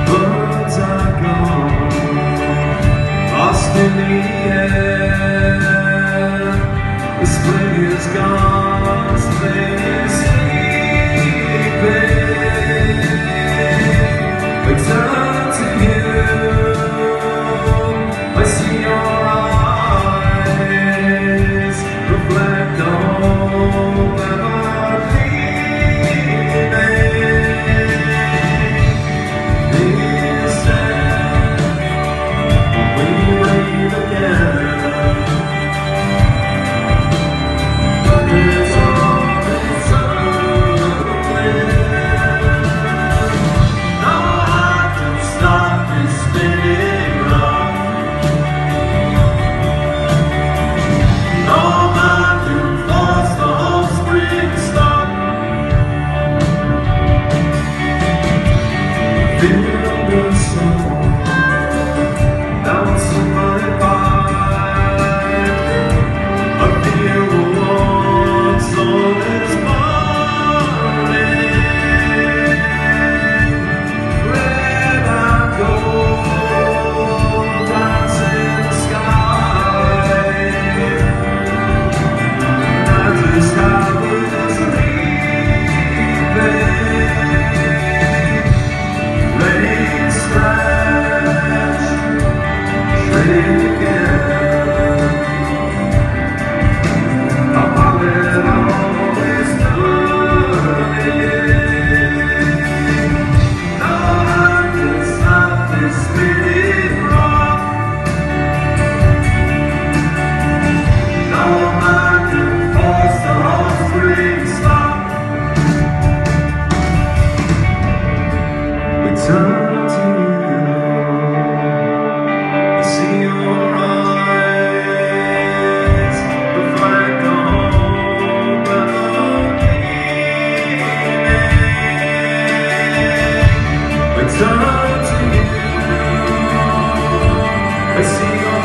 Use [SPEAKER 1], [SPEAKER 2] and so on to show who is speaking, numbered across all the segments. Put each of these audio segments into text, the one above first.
[SPEAKER 1] Birds are gone, lost in the air. The spring is gone, spring is sleeping. I turn to you, I see your eyes reflect all that I feel the sun bouncing my bike. I feel the warm sun is burning. Where I go, dancing the sky. Not the sky was leaving. Turn to you, I see your eyes reflect the hope that I'm giving. I turn to you, I see your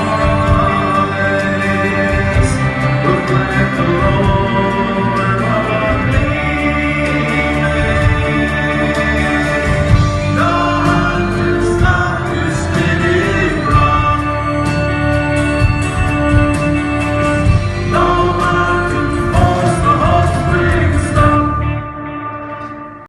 [SPEAKER 1] eyes reflect the hope.